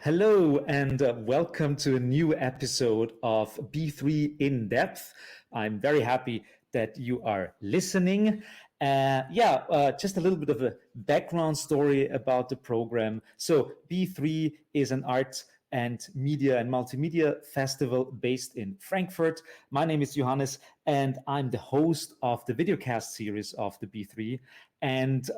Hello, and welcome to a new episode of B3 In Depth. I'm very happy that you are listening. Just a little bit of a background story about the program. So, B3 is an art and media and multimedia festival based in Frankfurt. My name is Johannes, and I'm the host of the videocast series of the B3. And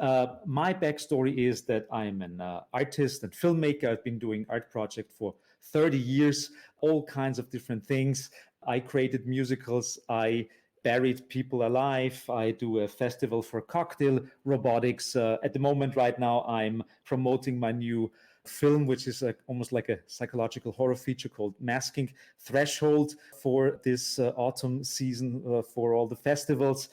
my backstory is that I'm an artist and filmmaker. I've been doing art project for 30 years, all kinds of different things. I created musicals. I buried people alive. I do a festival for cocktail robotics. At the moment, right now, I'm promoting my new film, which is almost like a psychological horror feature called Masking Threshold for this autumn season for all the festivals.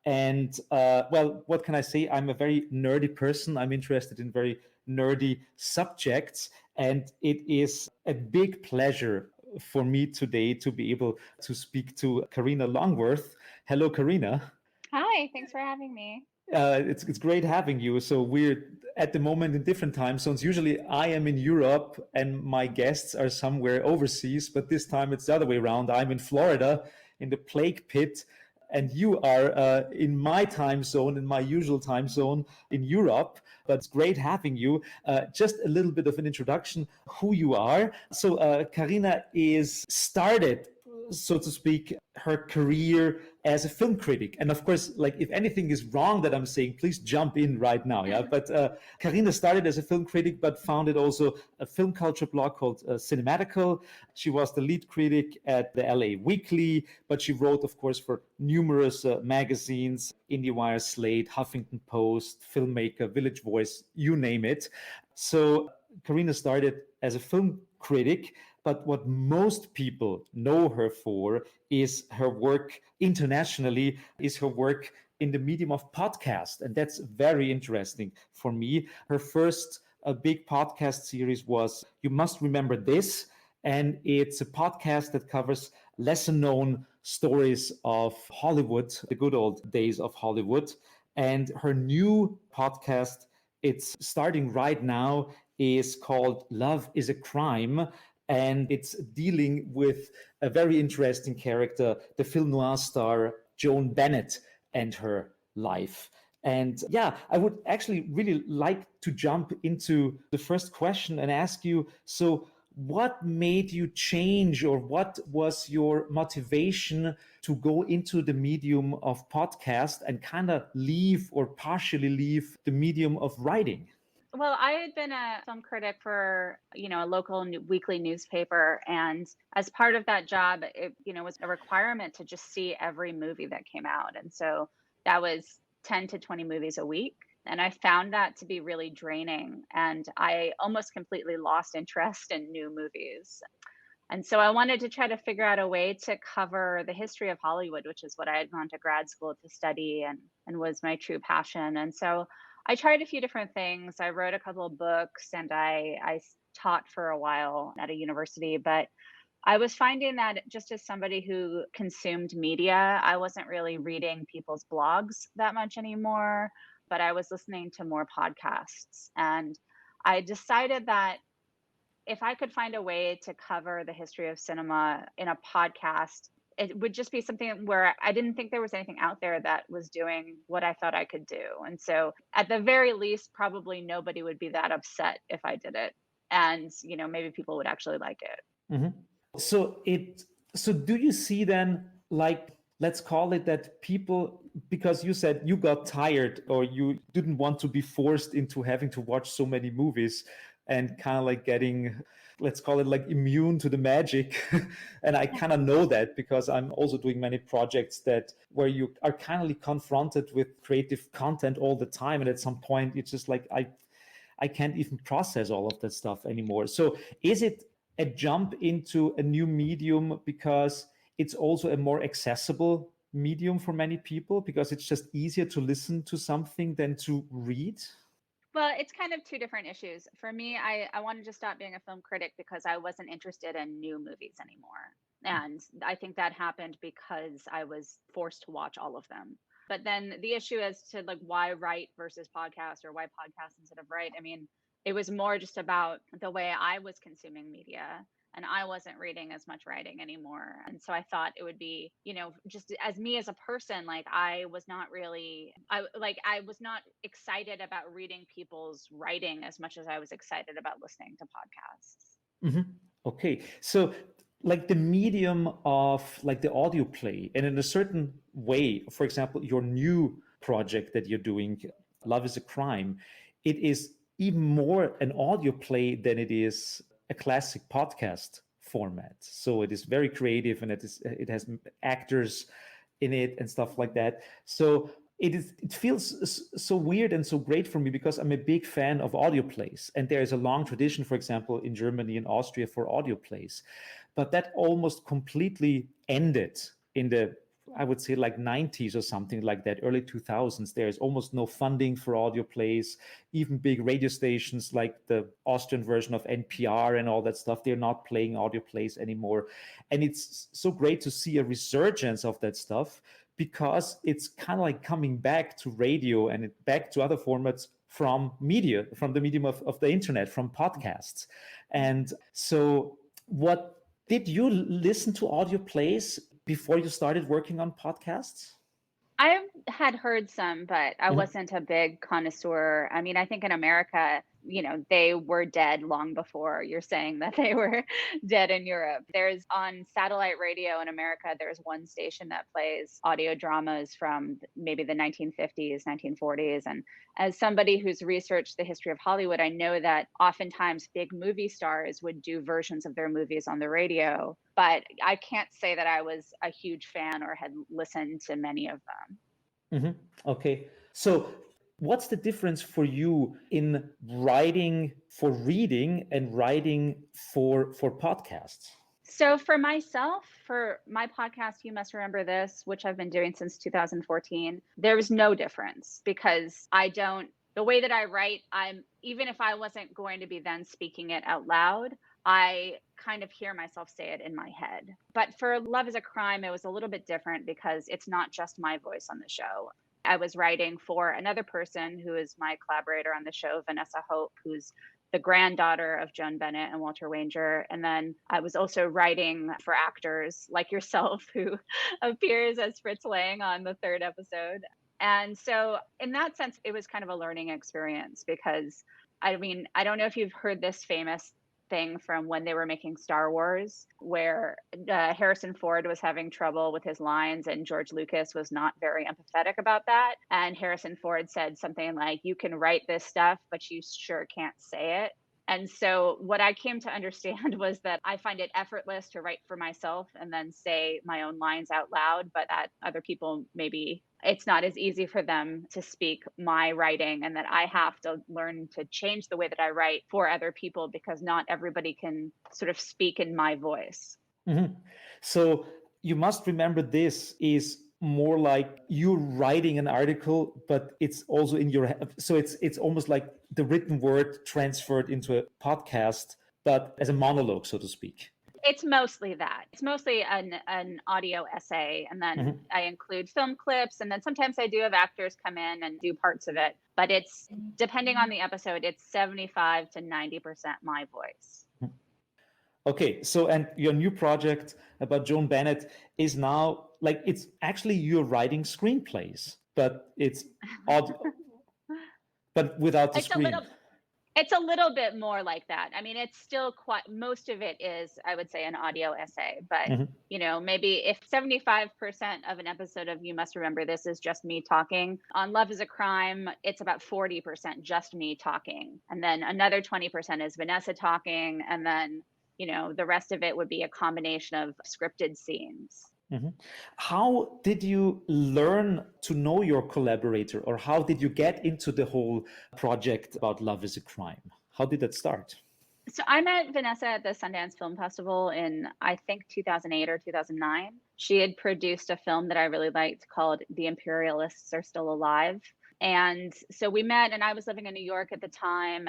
And what can I say? I'm a very nerdy person. I'm interested in very nerdy subjects. And it is a big pleasure for me today to be able to speak to Karina Longworth. Hello, Karina. Hi, thanks for having me. It's great having you. So we're at the moment in different time zones. Usually I am in Europe and my guests are somewhere overseas, but this time it's the other way around. I'm in Florida in the plague pit, and you are in my time zone, in my usual time zone in Europe. But it's great having you. Just a little bit of an introduction, who you are. So Karina is started, so to speak, her career as a film critic. And of course, like if anything is wrong that I'm saying, please jump in right now. Yeah. But Karina started as a film critic, but founded also a film culture blog called Cinematical. She was the lead critic at the LA Weekly, but she wrote, of course, for numerous magazines, IndieWire, Slate, Huffington Post, Filmmaker, Village Voice, you name it. So Karina started as a film critic, but what most people know her for is her work internationally, is her work in the medium of podcast. And that's very interesting for me. Her first big podcast series was You Must Remember This. And it's a podcast that covers lesser known stories of Hollywood, the good old days of Hollywood. And her new podcast, it's starting right now, is called Love is a Crime. And it's dealing with a very interesting character, the film noir star Joan Bennett and her life. And yeah, I would actually really like to jump into the first question and ask you, so what made you change, or what was your motivation to go into the medium of podcast and kind of leave or partially leave the medium of writing? Well, I had been a film critic for, a local weekly newspaper. And as part of that job, it was a requirement to just see every movie that came out. And so that was 10 to 20 movies a week. And I found that to be really draining. And I almost completely lost interest in new movies. And so I wanted to try to figure out a way to cover the history of Hollywood, which is what I had gone to grad school to study and was my true passion. And so I tried a few different things. I wrote a couple of books and I taught for a while at a university, but I was finding that just as somebody who consumed media, I wasn't really reading people's blogs that much anymore, but I was listening to more podcasts. And I decided that if I could find a way to cover the history of cinema in a podcast, it would just be something where I didn't think there was anything out there that was doing what I thought I could do. And so at the very least, probably nobody would be that upset if I did it. And, maybe people would actually like it. Mhm. So do you see then, like, let's call it that people, because you said you got tired or you didn't want to be forced into having to watch so many movies and kind of like getting, let's call it like immune to the magic. And I kind of know that because I'm also doing many projects that where you are kind of confronted with creative content all the time. And at some point it's just like, I can't even process all of that stuff anymore. So is it a jump into a new medium because it's also a more accessible medium for many people because it's just easier to listen to something than to read? Well, it's kind of two different issues. For me, I wanted to stop being a film critic because I wasn't interested in new movies anymore. And I think that happened because I was forced to watch all of them. But then the issue as to like why write versus podcast or why podcast instead of write, I mean, it was more just about the way I was consuming media. And I wasn't reading as much writing anymore. And so I thought it would be, just as me as a person, like I was not really, I was not excited about reading people's writing as much as I was excited about listening to podcasts. Hmm. Okay. So like the medium of like the audio play, and in a certain way, for example, your new project that you're doing, Love is a Crime, it is even more an audio play than it is a classic podcast format. So it is very creative, and it has actors in it and stuff like that. So it feels so weird and so great for me because I'm a big fan of audio plays, and there is a long tradition, for example, in Germany and Austria for audio plays, but that almost completely ended in the, I would say, like 90s or something like that, early 2000s. There is almost no funding for audio plays. Even big radio stations like the Austrian version of NPR and all that stuff, they're not playing audio plays anymore. And it's so great to see a resurgence of that stuff, because it's kind of like coming back to radio and back to other formats from media, from the medium of the internet, from podcasts. And so what, did you listen to audio plays before you started working on podcasts? I had heard some, but I Mhm. wasn't a big connoisseur. I mean, I think in America, they were dead long before you're saying that they were dead in Europe. There's on satellite radio in America, there's one station that plays audio dramas from maybe the 1950s, 1940s. And as somebody who's researched the history of Hollywood, I know that oftentimes big movie stars would do versions of their movies on the radio, but I can't say that I was a huge fan or had listened to many of them. Mhm. Okay. So, what's the difference for you in writing for reading and writing for podcasts? So for myself, for my podcast, You Must Remember This, which I've been doing since 2014, there was no difference because the way that I write, even if I wasn't going to be then speaking it out loud, I kind of hear myself say it in my head. But for Love is a Crime, it was a little bit different because it's not just my voice on the show. I was writing for another person who is my collaborator on the show, Vanessa Hope, who's the granddaughter of Joan Bennett and Walter Wanger. And then I was also writing for actors like yourself, who appears as Fritz Lang on the third episode. And so, in that sense, it was kind of a learning experience because I mean, I don't know if you've heard this famous thing from when they were making Star Wars, where Harrison Ford was having trouble with his lines and George Lucas was not very empathetic about that. And Harrison Ford said something like, "You can write this stuff, but you sure can't say it." And so what I came to understand was that I find it effortless to write for myself and then say my own lines out loud, but that other people, maybe it's not as easy for them to speak my writing, and that I have to learn to change the way that I write for other people because not everybody can sort of speak in my voice. Mhm. So, you must remember this is more like you writing an article, but it's also in your head. So it's almost like the written word transferred into a podcast, but as a monologue, so to speak. It's mostly that. It's mostly an audio essay. And then Mhm. I include film clips. And then sometimes I do have actors come in and do parts of it. But it's depending on the episode, it's 75 to 90% my voice. Okay, so and your new project about Joan Bennett is now like, it's actually you're writing screenplays, but it's audio, but without the It's a screen. little It's a little bit more like that. I mean, it's still quite, most of it is, I would say, an audio essay, but Mhm. maybe if 75% of an episode of You Must Remember This is just me talking, on Love is a Crime, it's about 40% just me talking. And then another 20% is Vanessa talking. And then, the rest of it would be a combination of scripted scenes. Mhm. How did you learn to know your collaborator, or how did you get into the whole project about Love is a Crime? How did that start? So I met Vanessa at the Sundance Film Festival in, I think, 2008 or 2009. She had produced a film that I really liked called The Imperialists Are Still Alive. And so we met, and I was living in New York at the time.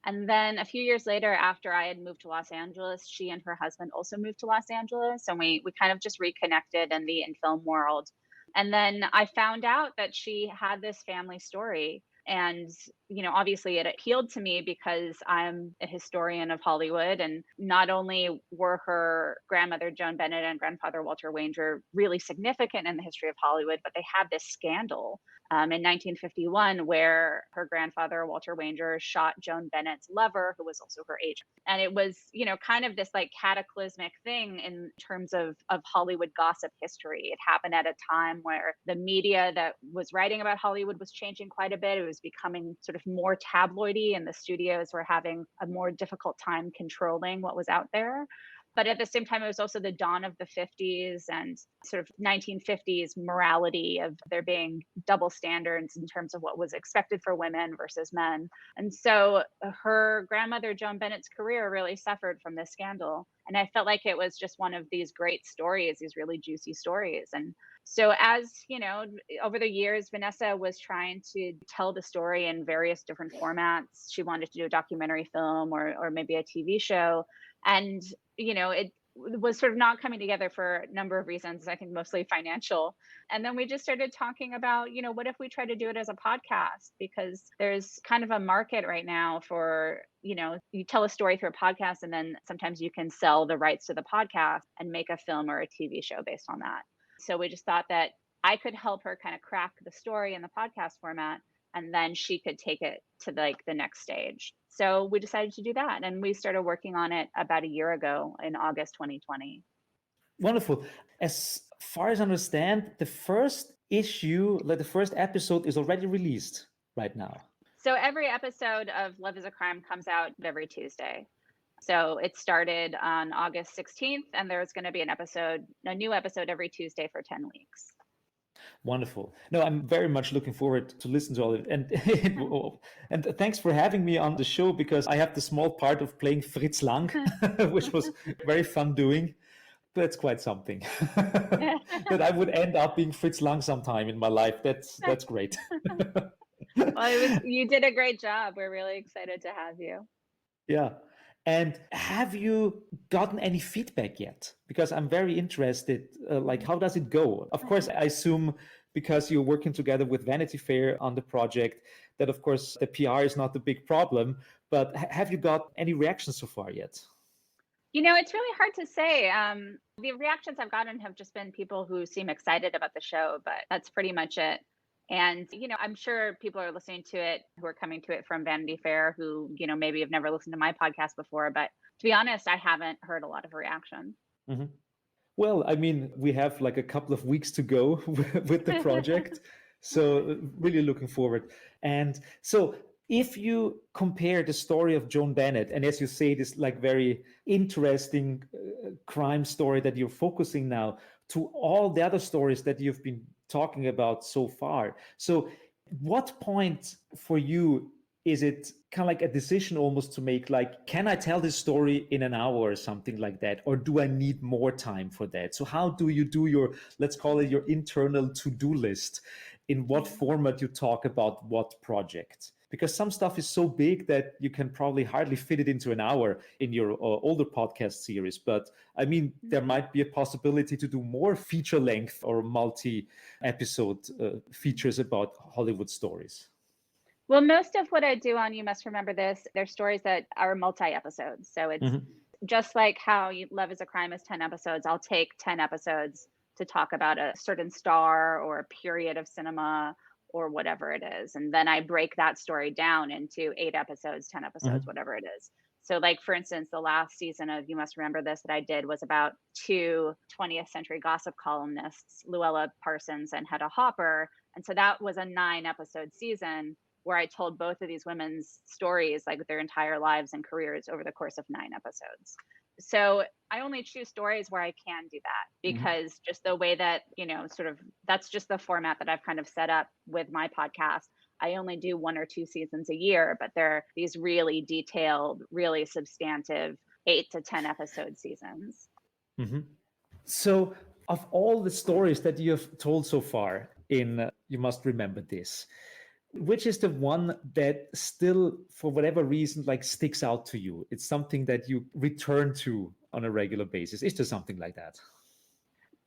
And then a few years later, after I had moved to Los Angeles, she and her husband also moved to Los Angeles. And we kind of just reconnected in film world. And then I found out that she had this family story And, obviously it appealed to me because I'm a historian of Hollywood. And not only were her grandmother, Joan Bennett, and grandfather, Walter Wanger, really significant in the history of Hollywood, but they have this scandal in 1951 where her grandfather, Walter Wanger, shot Joan Bennett's lover, who was also her agent. And it was, kind of this like cataclysmic thing in terms of Hollywood gossip history. It happened at a time where the media that was writing about Hollywood was changing quite a bit. It was becoming sort of more tabloidy, and the studios were having a more difficult time controlling what was out there. But at the same time, it was also the dawn of the 50s and sort of 1950s morality of there being double standards in terms of what was expected for women versus men. And so her grandmother, Joan Bennett's career really suffered from this scandal. And I felt like it was just one of these great stories, these really juicy stories. And so as, over the years, Vanessa was trying to tell the story in various different formats. She wanted to do a documentary film or maybe a TV show. And, it was sort of not coming together for a number of reasons, I think mostly financial. And then we just started talking about, what if we try to do it as a podcast? Because there's kind of a market right now for, you tell a story through a podcast, and then sometimes you can sell the rights to the podcast and make a film or a TV show based on that. So we just thought that I could help her kind of crack the story in the podcast format, and then she could take it to like the next stage. So we decided to do that, and we started working on it about a year ago in August 2020. Wonderful. As far as I understand, the first issue, like the first episode, is already released right now. So every episode of Love is a Crime comes out every Tuesday. So it started on August 16th, and there's going to be a new episode every Tuesday for 10 weeks. Wonderful. No, I'm very much looking forward to listen to all of it. And thanks for having me on the show, because I have the small part of playing Fritz Lang, which was very fun doing. That's quite something. That I would end up being Fritz Lang sometime in my life. That's great. Well, you did a great job. We're really excited to have you. Yeah. And have you gotten any feedback yet? Because I'm very interested, like, how does it go? Of course, I assume because you're working together with Vanity Fair on the project, that of course the PR is not the big problem, but have you got any reactions so far yet? It's really hard to say. The reactions I've gotten have just been people who seem excited about the show, but that's pretty much it. And, I'm sure people are listening to it who are coming to it from Vanity Fair who, maybe have never listened to my podcast before. But to be honest, I haven't heard a lot of reaction. Mm-hmm. Well, I mean, we have like a couple of weeks to go with the project. So really looking forward. And so if you compare the story of Joan Bennett, and as you say, this like very interesting crime story that you're focusing now, to all the other stories that you've been talking about so far. So what point for you is it kind of like a decision almost to make, like, can I tell this story in an hour or something like that? Or do I need more time for that? So how do you do your, let's call it your internal to-do list? In what format you talk about what project? Because some stuff is so big that you can probably hardly fit it into an hour in your older podcast series. But I mean, there might be a possibility to do more feature length or multi-episode features about Hollywood stories. Well, most of what I do on You Must Remember This, they're stories that are multi-episodes. So it's just like how Love is a Crime is 10 episodes. I'll take 10 episodes to talk about a certain star or a period of cinema or whatever it is. And then I break that story down into 8 episodes, 10 episodes, whatever it is. So like, for instance, the last season of You Must Remember This that I did was about 2 20th century gossip columnists, Luella Parsons and Hedda Hopper. And so that was a 9-episode season where I told both of these women's stories, like their entire lives and careers over the course of 9 episodes. So I only choose stories where I can do that, because just the way that, sort of, that's just the format that I've kind of set up with my podcast. I only do 1 or 2 seasons a year, but they're these really detailed, really substantive 8 to 10 episode seasons. So of all the stories that you have told so far in You Must Remember This, which is the one that still, for whatever reason, like sticks out to you? It's something that you return to on a regular basis. Is there something like that?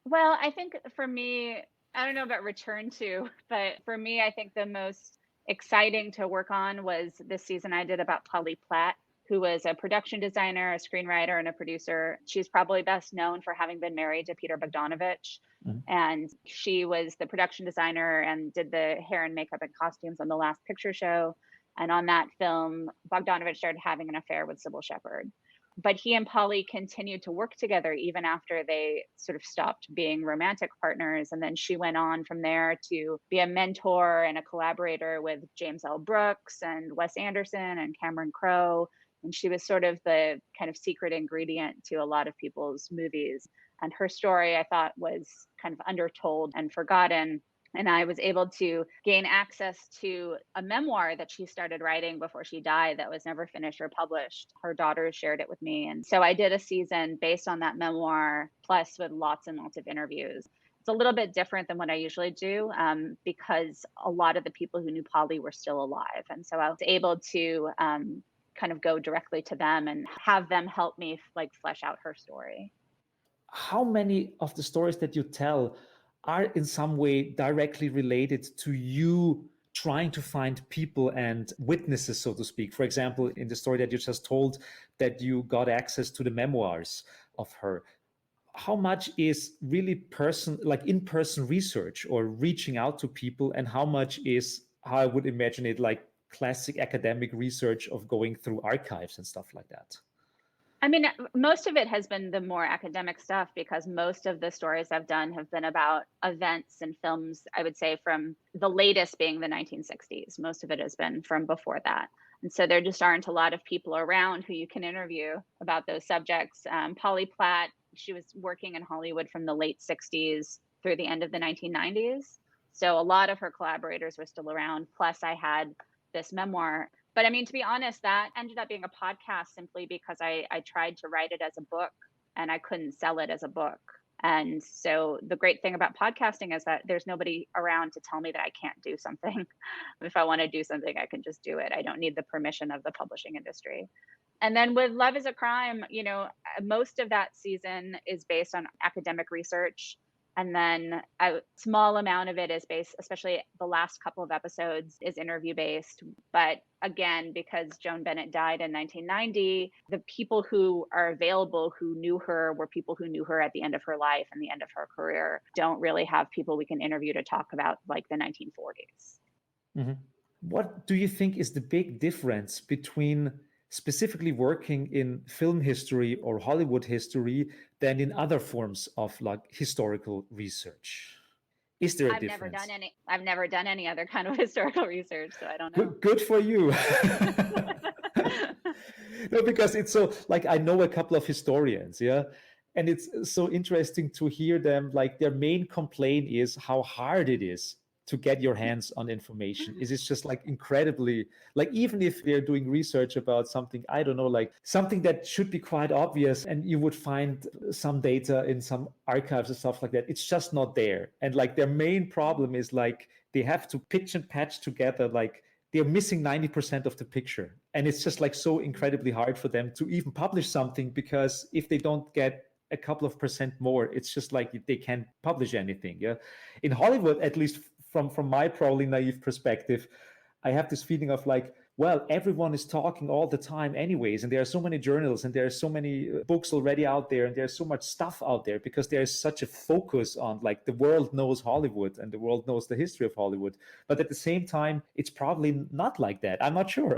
Well, I think for me, I don't know about return to, but for me, I think the most exciting to work on was this season I did about Polly Platt, who was a production designer, a screenwriter, and a producer. She's probably best known for having been married to Peter Bogdanovich. Mhm. And she was the production designer and did the hair and makeup and costumes on The Last Picture Show. And on that film, Bogdanovich started having an affair with Sybil Shepherd. But he and Polly continued to work together even after they sort of stopped being romantic partners. And then she went on from there to be a mentor and a collaborator with James L. Brooks and Wes Anderson and Cameron Crowe. And she was sort of the kind of secret ingredient to a lot of people's movies. And her story, I thought, was kind of undertold and forgotten. And I was able to gain access to a memoir that she started writing before she died that was never finished or published. Her daughters shared it with me. And so I did a season based on that memoir, plus with lots and lots of interviews. It's a little bit different than what I usually do because a lot of the people who knew Polly were still alive. And so I was able to kind of go directly to them and have them help me like flesh out her story. How many of the stories that you tell are in some way directly related to you trying to find people and witnesses, so to speak? For example, in the story that you just told, that you got access to the memoirs of her. How much is really in-person research or reaching out to people, and how much is, how I would imagine it, like classic academic research of going through archives and stuff like that? I mean, most of it has been the more academic stuff because most of the stories I've done have been about events and films, I would say, from the latest being the 1960s. Most of it has been from before that. And so there just aren't a lot of people around who you can interview about those subjects. Polly Platt, she was working in Hollywood from the late 60s through the end of the 1990s. So a lot of her collaborators were still around. Plus, I had this memoir. But I mean, to be honest, that ended up being a podcast simply because I tried to write it as a book and I couldn't sell it as a book. And so the great thing about podcasting is that there's nobody around to tell me that I can't do something. If I want to do something, I can just do it. I don't need the permission of the publishing industry. And then with Love is a Crime, you know, most of that season is based on academic research. And then a small amount of it is based, especially the last couple of episodes, is interview based. But again, because Joan Bennett died in 1990, the people who are available who knew her were people who knew her at the end of her life and the end of her career. Don't really have people we can interview to talk about like the 1940s. Mhm. What do you think is the big difference between specifically working in film history or Hollywood history than in other forms of like historical research? Is there a difference? I've never done any other kind of historical research, so I don't know. Good for you. No, because it's so like I know a couple of historians, yeah. And it's so interesting to hear them, like their main complaint is how hard it is to get your hands on information. Is it's just like incredibly, like even if they're doing research about something, I don't know, like something that should be quite obvious and you would find some data in some archives and stuff like that, it's just not there. And like their main problem is like they have to pitch and patch together, like they're missing 90% of the picture. And it's just like so incredibly hard for them to even publish something, because if they don't get a couple of percent more, it's just like they can't publish anything. Yeah. In Hollywood, at least from my probably naive perspective, I have this feeling of like, well, everyone is talking all the time anyways, and there are so many journals and there are so many books already out there, and there's so much stuff out there because there's such a focus on like the world knows Hollywood and the world knows the history of Hollywood. But at the same time, it's probably not like that. I'm not sure.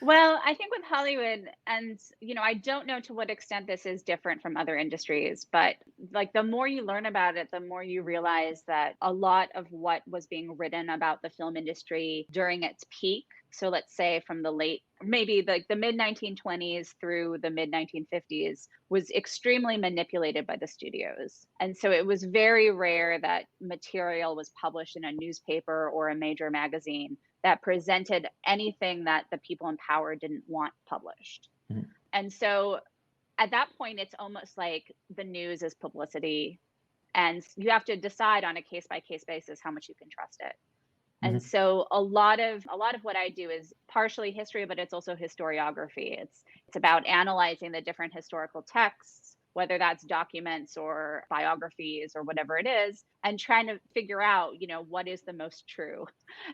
Well, I think with Hollywood, and you know, I don't know to what extent this is different from other industries, but like the more you learn about it, the more you realize that a lot of what was being written about the film industry during its peak, so let's say from the late, maybe the mid 1920s through the mid 1950s, was extremely manipulated by the studios. And so it was very rare that material was published in a newspaper or a major magazine that presented anything that the people in power didn't want published. Mm-hmm. And so at that point, it's almost like the news is publicity, and you have to decide on a case by case basis how much you can trust it. Mm-hmm. And so a lot of what I do is partially history, but it's also historiography. It's about analyzing the different historical texts whether that's documents or biographies or whatever it is, and trying to figure out, what is the most true.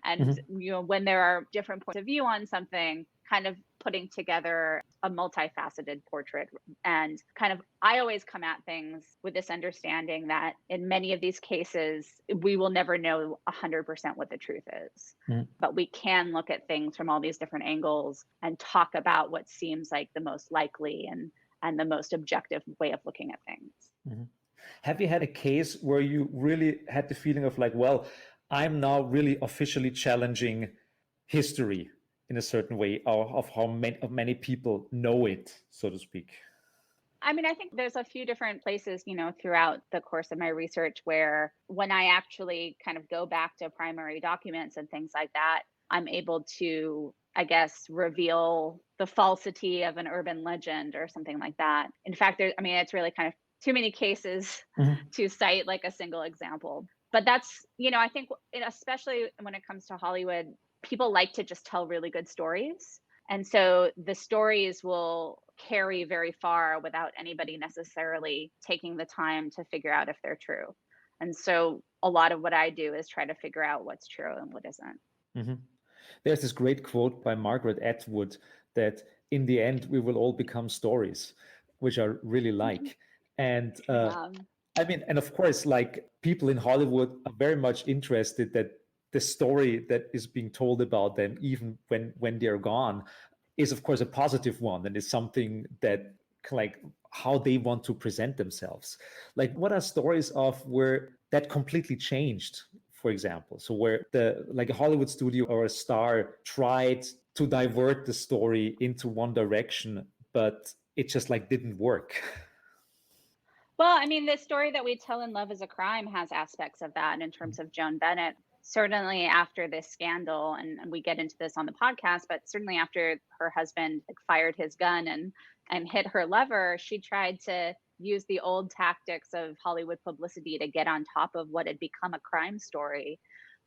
And, Mhm. when there are different points of view on something, kind of putting together a multifaceted portrait. And kind of, I always come at things with this understanding that in many of these cases, we will never know 100% what the truth is. Mhm. But we can look at things from all these different angles and talk about what seems like the most likely and the most objective way of looking at things. Mhm. Have you had a case where you really had the feeling of like, well, I'm now really officially challenging history in a certain way, or of how many people know it, so to speak? I mean, I think there's a few different places, throughout the course of my research where when I actually kind of go back to primary documents and things like that, I'm able to, I guess, reveal the falsity of an urban legend or something like that. In fact, it's really kind of too many cases Mhm. to cite like a single example. But that's, I think, especially when it comes to Hollywood, people like to just tell really good stories. And so the stories will carry very far without anybody necessarily taking the time to figure out if they're true. And so a lot of what I do is try to figure out what's true and what isn't. Mhm. There's this great quote by Margaret Atwood that in the end we will all become stories, which I really like. And Yeah. I mean, and of course, like people in Hollywood are very much interested that the story that is being told about them, even when they're gone, is of course a positive one and is something that like how they want to present themselves. Like, what are stories of where that completely changed? For example, so where the like a Hollywood studio or a star tried to divert the story into one direction, but it just like didn't work. Well, I mean, the story that we tell in Love is a Crime has aspects of that in terms of Joan Bennett. Certainly after this scandal, and we get into this on the podcast, but certainly after her husband like, fired his gun and hit her lover, she tried to use the old tactics of Hollywood publicity to get on top of what had become a crime story.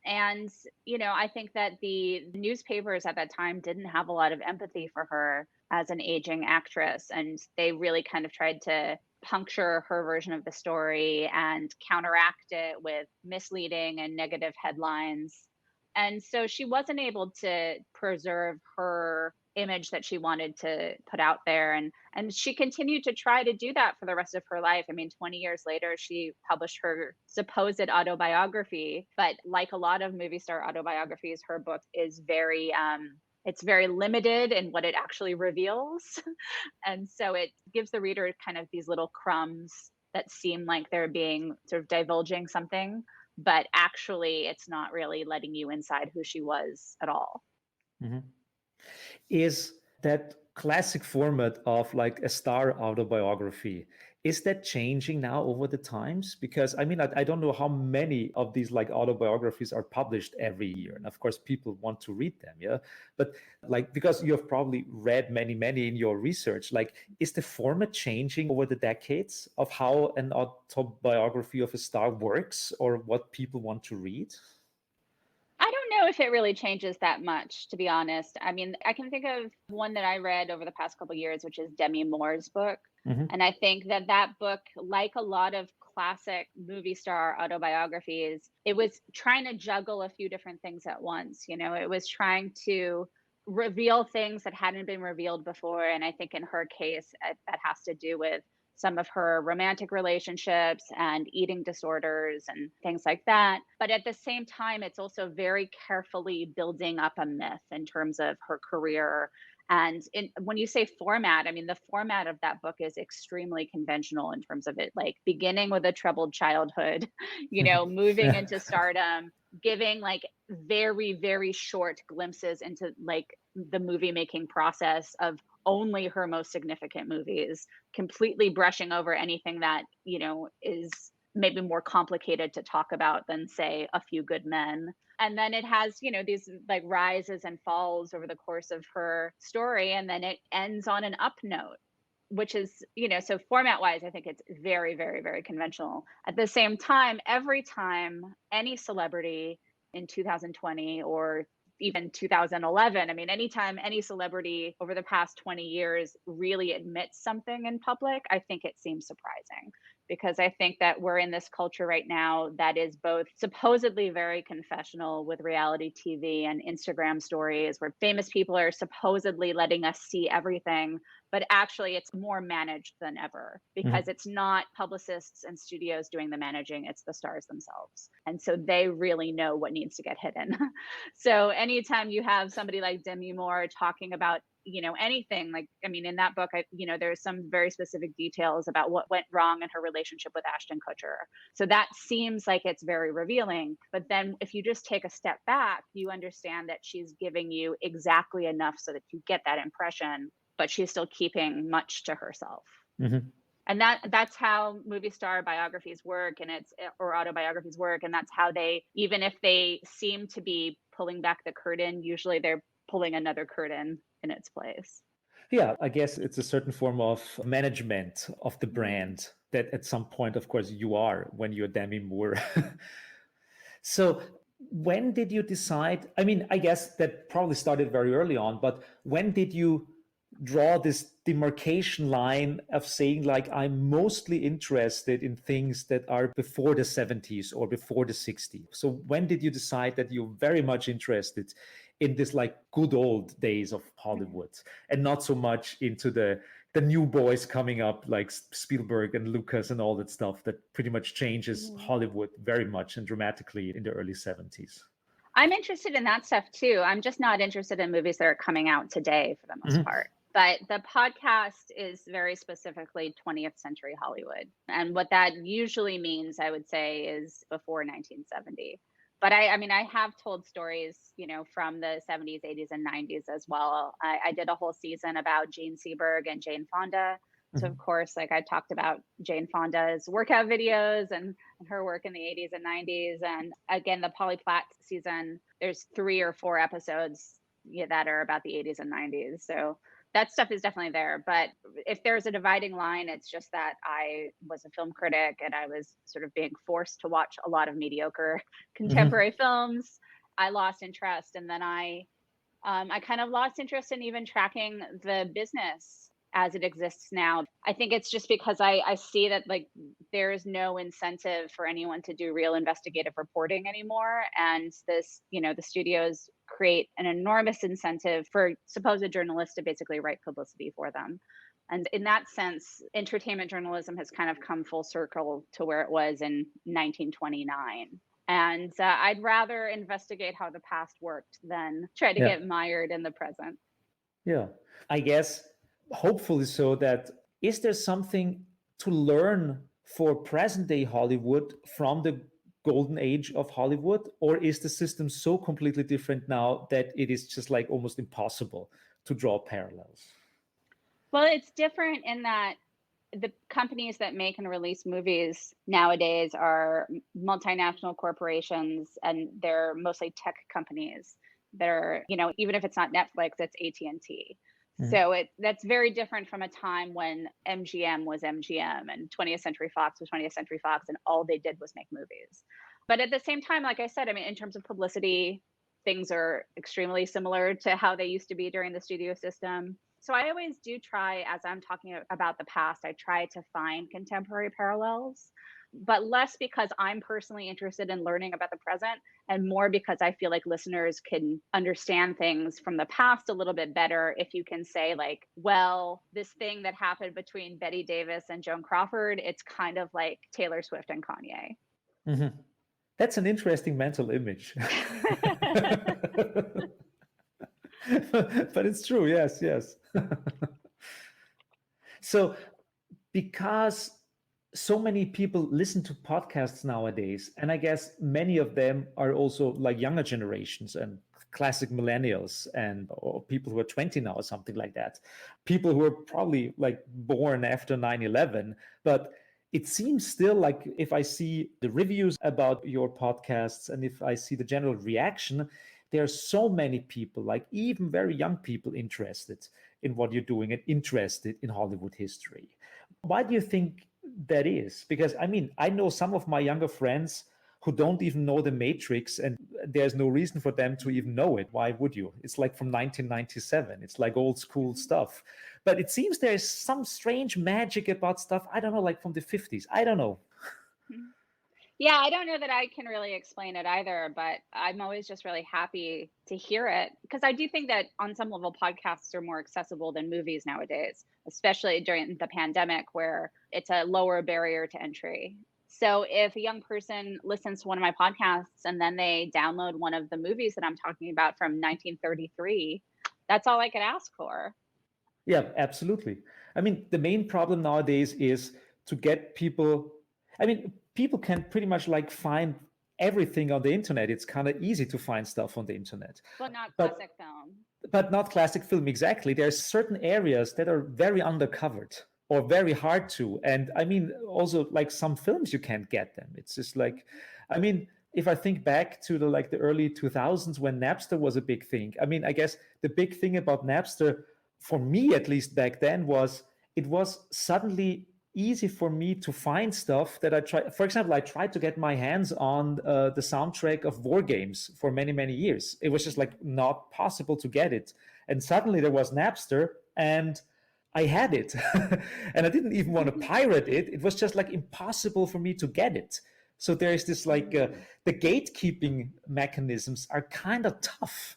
And, I think that the newspapers at that time didn't have a lot of empathy for her as an aging actress. And they really kind of tried to puncture her version of the story and counteract it with misleading and negative headlines. And so she wasn't able to preserve her image that she wanted to put out there, and she continued to try to do that for the rest of her life. I mean, 20 years later she published her supposed autobiography, but like a lot of movie star autobiographies, her book is very it's very limited in what it actually reveals. And so it gives the reader kind of these little crumbs that seem like they're being sort of divulging something, but actually it's not really letting you inside who she was at all. Mhm. Is that classic format of like a star autobiography, is that changing now over the times? Because I mean, I don't know how many of these like autobiographies are published every year, and of course people want to read them, yeah. But like, because you have probably read many in your research, like, is the format changing over the decades of how an autobiography of a star works or what people want to read? I don't know if it really changes that much, to be honest. I mean, I can think of one that I read over the past couple years, which is Demi Moore's book. Hmm. And I think that that book, like a lot of classic movie star autobiographies, it was trying to juggle a few different things at once. It was trying to reveal things that hadn't been revealed before. And I think in her case, that has to do with some of her romantic relationships and eating disorders and things like that. But at the same time, it's also very carefully building up a myth in terms of her career. And when you say format, I mean, the format of that book is extremely conventional in terms of it, like beginning with a troubled childhood, moving Yeah. into stardom, giving like very, very short glimpses into like the movie making process of only her most significant movies, completely brushing over anything that, is maybe more complicated to talk about than, say, A Few Good Men. And then it has, these like rises and falls over the course of her story. And then it ends on an up note, which is, so format wise, I think it's very, very, very conventional. At the same time, every time any celebrity in 2020 or even 2011. I mean, anytime any celebrity over the past 20 years really admits something in public, I think it seems surprising, because I think that we're in this culture right now that is both supposedly very confessional with reality TV and Instagram stories, where famous people are supposedly letting us see everything, but actually it's more managed than ever, because it's not publicists and studios doing the managing, it's the stars themselves. And so they really know what needs to get hidden. So anytime you have somebody like Demi Moore talking about, anything, like, I mean, in that book, there's some very specific details about what went wrong in her relationship with Ashton Kutcher. So that seems like it's very revealing. But then if you just take a step back, you understand that she's giving you exactly enough so that you get that impression, but she's still keeping much to herself. And that's how movie star biographies work, or autobiographies work. And that's how they, even if they seem to be pulling back the curtain, usually they're pulling another curtain in its place. Yeah, I guess it's a certain form of management of the brand that at some point, of course, you are when you're Demi Moore. So when did you decide? I mean, I guess that probably started very early on, but when did you draw this demarcation line of saying, like, I'm mostly interested in things that are before the 70s or before the 60s? So when did you decide that you're very much interested in this, like, good old days of Hollywood, and not so much into the new boys coming up like Spielberg and Lucas and all that stuff that pretty much changes Hollywood very much and dramatically in the early 70s? I'm interested in that stuff too. I'm just not interested in movies that are coming out today for the most part. But the podcast is very specifically 20th century Hollywood. And what that usually means, I would say, is before 1970. But I mean, I have told stories, from the 70s, 80s, and 90s as well. I did a whole season about Gene Seberg and Jane Fonda. So of course, like, I talked about Jane Fonda's workout videos and her work in the 80s and 90s. And again, the Polly Platt season, there's 3 or 4 episodes that are about the 80s and 90s. So that stuff is definitely there. But if there's a dividing line, it's just that I was a film critic and I was sort of being forced to watch a lot of mediocre contemporary films. I lost interest. And then I kind of lost interest in even tracking the business as it exists now. I think it's just because I see that, like, there is no incentive for anyone to do real investigative reporting anymore. And this, the studios create an enormous incentive for supposed journalists to basically write publicity for them. And in that sense, entertainment journalism has kind of come full circle to where it was in 1929. And I'd rather investigate how the past worked than try to get mired in the present. Yeah, I guess hopefully so. That is there something to learn for present day Hollywood from the golden age of Hollywood, or is the system so completely different now that it is just like almost impossible to draw parallels? Well, it's different in that the companies that make and release movies nowadays are multinational corporations, and they're mostly tech companies that are, even if it's not Netflix, it's AT&T. So that's very different from a time when MGM was MGM and 20th Century Fox was 20th Century Fox, and all they did was make movies. But at the same time, like I said, I mean, in terms of publicity, things are extremely similar to how they used to be during the studio system. So I always do try, as I'm talking about the past, I try to find contemporary parallels, but less because I'm personally interested in learning about the present, and more because I feel like listeners can understand things from the past a little bit better if you can say, like, well, this thing that happened between Betty Davis and Joan Crawford, it's kind of like Taylor Swift and Kanye. That's an interesting mental image. But it's true. Yes. So because so many people listen to podcasts nowadays, and I guess many of them are also like younger generations and classic millennials, and or people who are 20 now or something like that, people who are probably like born after 9/11. But it seems still like, if I see the reviews about your podcasts and if I see the general reaction, there are so many people, like even very young people, interested in what you're doing and interested in Hollywood history. Why do you think that is? Because I mean, I know some of my younger friends who don't even know the Matrix, and there's no reason for them to even know it. Why would you? It's like from 1997. It's like old school stuff. But it seems there's some strange magic about stuff, I don't know, like from the 50s. I don't know. Yeah, I don't know that I can really explain it either, but I'm always just really happy to hear it because I do think that on some level, podcasts are more accessible than movies nowadays, especially during the pandemic where it's a lower barrier to entry. So if a young person listens to one of my podcasts and then they download one of the movies that I'm talking about from 1933, that's all I could ask for. Yeah, absolutely. I mean, the main problem nowadays is to get people. I mean, people can pretty much like find everything on the internet. It's kind of easy to find stuff on the internet. But not But classic film. but not classic film exactly. There are certain areas that are very undercovered or very hard to. And I mean, also like some films you can't get them. It's just like, I mean, if I think back to the early 2000s when Napster was a big thing. I mean, I guess the big thing about Napster, for me at least back then, was it was suddenly easy for me to find stuff that I tried. For example, I tried to get my hands on the soundtrack of war games for many, many years. It was just like not possible to get it. And suddenly there was Napster and I had it. And I didn't even want to pirate it. It was just like impossible for me to get it. So there's this like the gatekeeping mechanisms are kind of tough.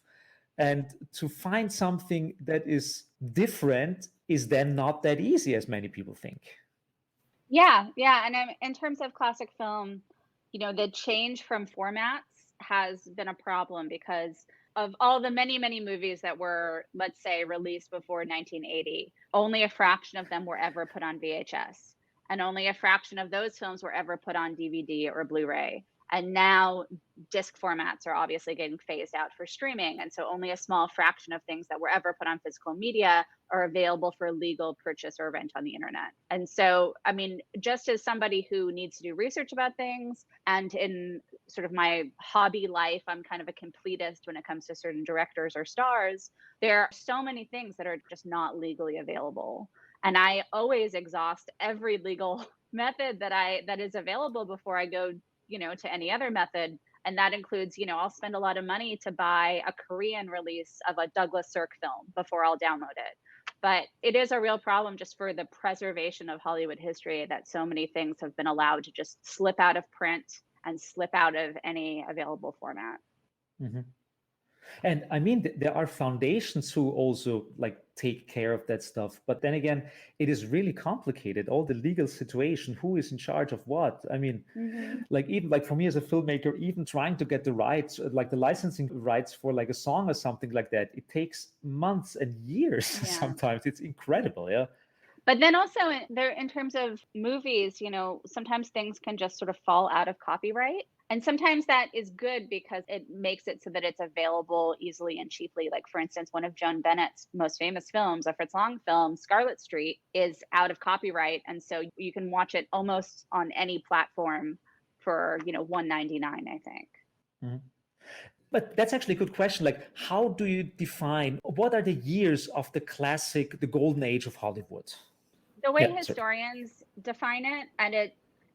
And to find something that is different is then not that easy as many people think. Yeah, yeah, and in terms of classic film, the change from formats has been a problem because of all the many, many movies that were, let's say, released before 1980, only a fraction of them were ever put on VHS, and only a fraction of those films were ever put on DVD or Blu-ray. And now disc formats are obviously getting phased out for streaming. And so only a small fraction of things that were ever put on physical media are available for legal purchase or rent on the internet. And so, I mean, just as somebody who needs to do research about things, and in sort of my hobby life, I'm kind of a completist when it comes to certain directors or stars, there are so many things that are just not legally available. And I always exhaust every legal method that is available before I go to any other method. And that includes, I'll spend a lot of money to buy a Korean release of a Douglas Sirk film before I'll download it. But it is a real problem just for the preservation of Hollywood history that so many things have been allowed to just slip out of print and slip out of any available format. Mm-hmm. And I mean, there are foundations who also like take care of that stuff. But then again, it is really complicated. All the legal situation, who is in charge of what? I mean, like even like for me as a filmmaker, even trying to get the rights, like the licensing rights for like a song or something like that, it takes months and years. Sometimes it's incredible. Yeah. But then also in terms of movies, sometimes things can just sort of fall out of copyright. And sometimes that is good because it makes it so that it's available easily and cheaply. Like, for instance, one of Joan Bennett's most famous films, a Fritz Lang film, Scarlet Street, is out of copyright. And so you can watch it almost on any platform for, $1.99, I think. Mm-hmm. But that's actually a good question. Like, how do you define what are the years of the classic, the golden age of Hollywood? The way historians define it, and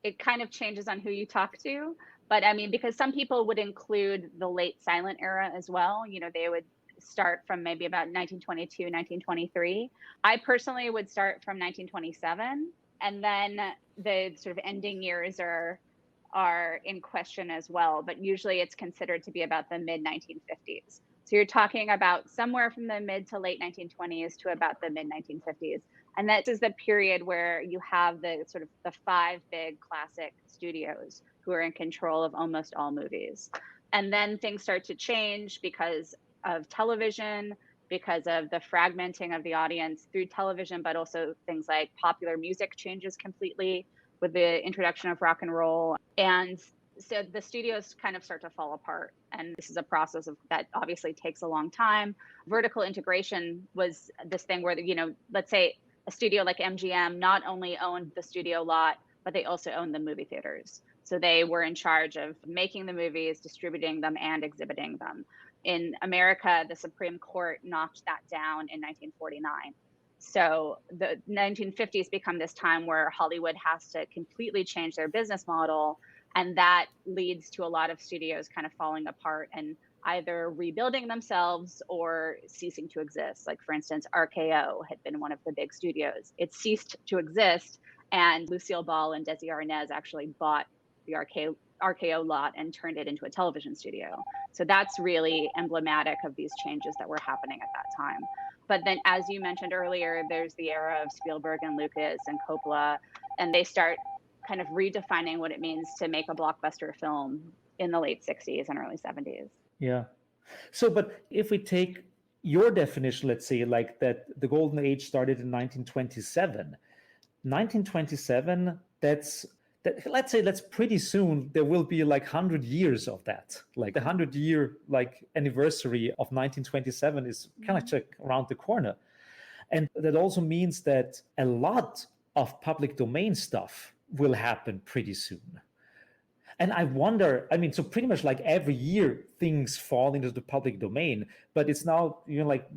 it kind of changes on who you talk to. But I mean, because some people would include the late silent era as well. They would start from maybe about 1922, 1923. I personally would start from 1927. And then the sort of ending years are in question as well. But usually it's considered to be about the mid 1950s. So you're talking about somewhere from the mid to late 1920s to about the mid 1950s. And that is the period where you have the sort of the five big classic studios who are in control of almost all movies. And then things start to change because of television, because of the fragmenting of the audience through television, but also things like popular music changes completely with the introduction of rock and roll. And so the studios kind of start to fall apart. And this is a process that obviously takes a long time. Vertical integration was this thing where, let's say a studio like MGM not only owned the studio lot, but they also owned the movie theaters. So they were in charge of making the movies, distributing them, and exhibiting them. In America, the Supreme Court knocked that down in 1949. So the 1950s become this time where Hollywood has to completely change their business model And that leads to a lot of studios kind of falling apart and either rebuilding themselves or ceasing to exist. Like, for instance, RKO had been one of the big studios. It ceased to exist, and Lucille Ball and Desi Arnaz actually bought the RKO lot and turned it into a television studio. So that's really emblematic of these changes that were happening at that time. But then, as you mentioned earlier, there's the era of Spielberg and Lucas and Coppola, and they start kind of redefining what it means to make a blockbuster film in the late 60s and early 70s. Yeah. So, but if we take your definition, let's say, like that the golden age started in 1927. 1927, let's say that's pretty soon. There will be like 100 years of that. Like the 100-year like anniversary of 1927 is kind of like around the corner. And that also means that a lot of public domain stuff will happen pretty soon. And I wonder, I mean, so pretty much like every year things fall into the public domain, but it's now, like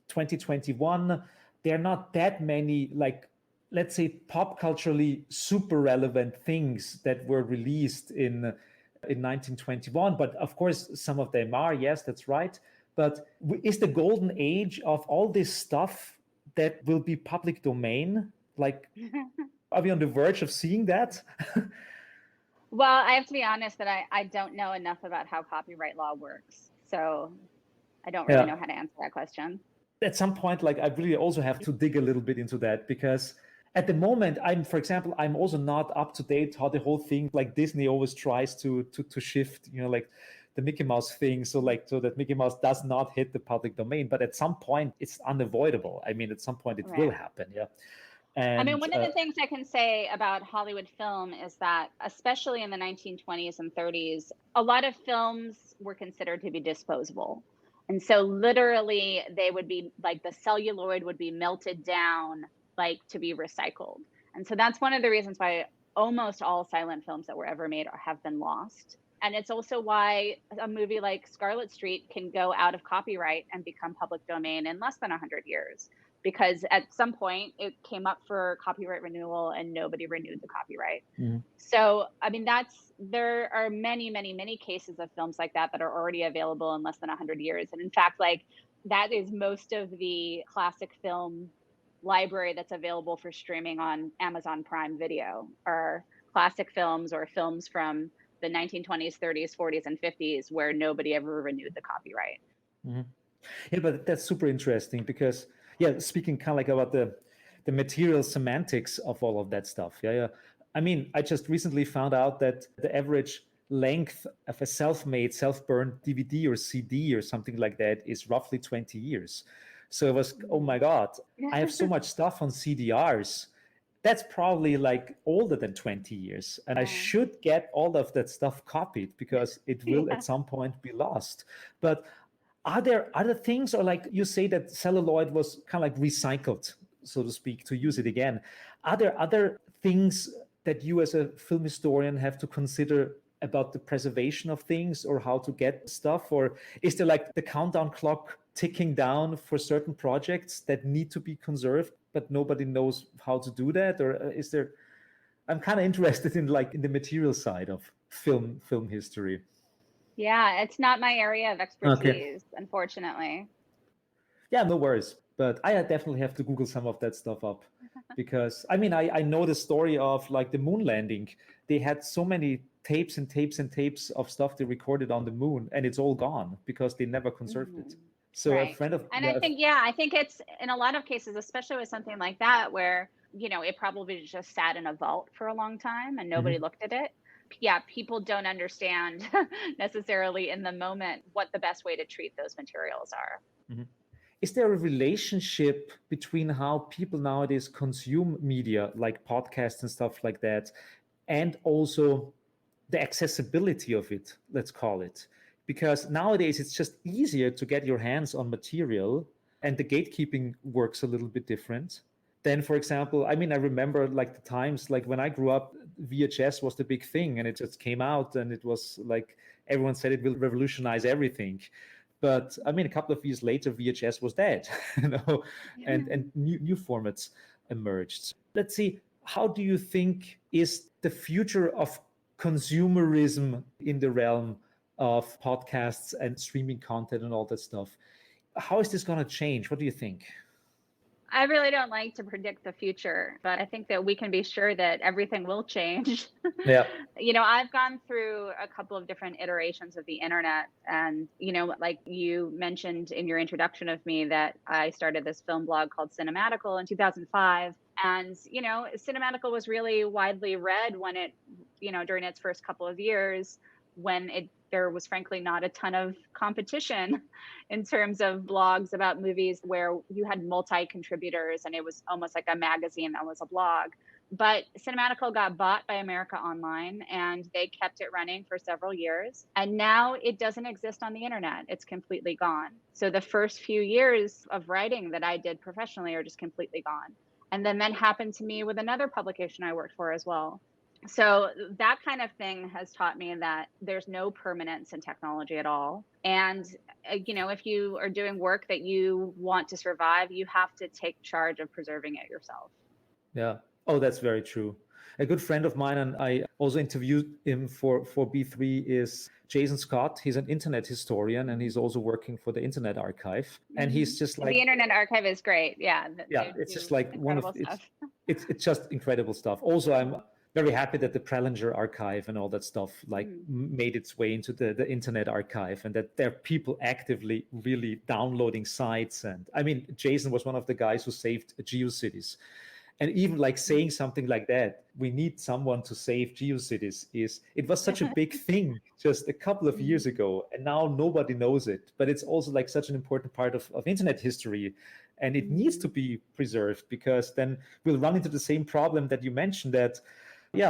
2021, there are not that many, like, let's say pop culturally super relevant things that were released in 1921. But of course, some of them are, yes, that's right. But is the golden age of all this stuff that will be public domain? Like, are we on the verge of seeing that? Well, I have to be honest that I don't know enough about how copyright law works. So I don't really know how to answer that question. At some point, like I really also have to dig a little bit into that, because at the moment, for example, I'm also not up to date how the whole thing, like Disney always tries to shift, like the Mickey Mouse thing, so that Mickey Mouse does not hit the public domain. But at some point, it's unavoidable. I mean, at some point, it will happen. Yeah. And, I mean, one of the things I can say about Hollywood film is that, especially in the 1920s and 30s, a lot of films were considered to be disposable. And so literally they would be like, the celluloid would be melted down, like to be recycled. And so that's one of the reasons why almost all silent films that were ever made have been lost. And it's also why a movie like Scarlet Street can go out of copyright and become public domain in less than 100 years. Because at some point it came up for copyright renewal and nobody renewed the copyright. Mm-hmm. So, I mean, there are many, many, many cases of films like that are already available in less than 100 years. And in fact, like that is most of the classic film library that's available for streaming on Amazon Prime Video, are classic films or films from the 1920s, 30s, 40s, and 50s where nobody ever renewed the copyright. Mm-hmm. Yeah, but that's super interesting because, speaking kind of like about the material semantics of all of that stuff. Yeah. I mean, I just recently found out that the average length of a self-made, self-burned DVD or CD or something like that is roughly 20 years. So it was, oh my God, I have so much stuff on CDRs. That's probably like older than 20 years. And I should get all of that stuff copied because it will at some point be lost. But are there other things, or like you say that celluloid was kind of like recycled, so to speak, to use it again? Are there other things that you as a film historian have to consider about the preservation of things or how to get stuff? Or is there like the countdown clock ticking down for certain projects that need to be conserved, but nobody knows how to do that? Or is there, I'm kind of interested in like in the material side of film history. Yeah, it's not my area of expertise, unfortunately. Yeah, no worries. But I definitely have to Google some of that stuff up because I mean, I know the story of like the moon landing. They had so many tapes and tapes and tapes of stuff they recorded on the moon, and it's all gone because they never conserved it. So a friend of I think it's in a lot of cases, especially with something like that, where it probably just sat in a vault for a long time and nobody looked at it. Yeah, people don't understand necessarily in the moment what the best way to treat those materials are. Mm-hmm. Is there a relationship between how people nowadays consume media, like podcasts and stuff like that, and also the accessibility of it, let's call it? Because nowadays it's just easier to get your hands on material, and the gatekeeping works a little bit different. Then, for example, I mean, I remember like the times like when I grew up, VHS was the big thing, and it just came out, and it was like everyone said it will revolutionize everything. But I mean, a couple of years later, VHS was dead, and new formats emerged. Let's see, how do you think is the future of consumerism in the realm of podcasts and streaming content and all that stuff. How is this going to change? What do you think? I really don't like to predict the future, but I think that we can be sure that everything will change. Yeah. I've gone through a couple of different iterations of the internet. And, like you mentioned in your introduction of me, that I started this film blog called Cinematical in 2005. And, Cinematical was really widely read when during its first couple of years, when there was frankly not a ton of competition in terms of blogs about movies where you had multi-contributors and it was almost like a magazine that was a blog. But Cinematical got bought by America Online and they kept it running for several years. And now it doesn't exist on the internet. It's completely gone. So the first few years of writing that I did professionally are just completely gone. And then that happened to me with another publication I worked for as well. So that kind of thing has taught me that there's no permanence in technology at all. And, if you are doing work that you want to survive, you have to take charge of preserving it yourself. Yeah. Oh, that's very true. A good friend of mine, and I also interviewed him for B3, is Jason Scott. He's an internet historian, and he's also working for the Internet Archive. And he's just like, the Internet Archive is great. Yeah. Yeah, it's just like one of stuff. It's just incredible stuff. Also, I'm very happy that the Prelinger archive and all that stuff made its way into the Internet Archive, and that there are people actively really downloading sites. And I mean, Jason was one of the guys who saved GeoCities. And even like saying something like that, we need someone to save GeoCities, it was such a big thing just a couple of years ago, and now nobody knows it. But it's also like such an important part of internet history, and it needs to be preserved, because then we'll run into the same problem that you mentioned, that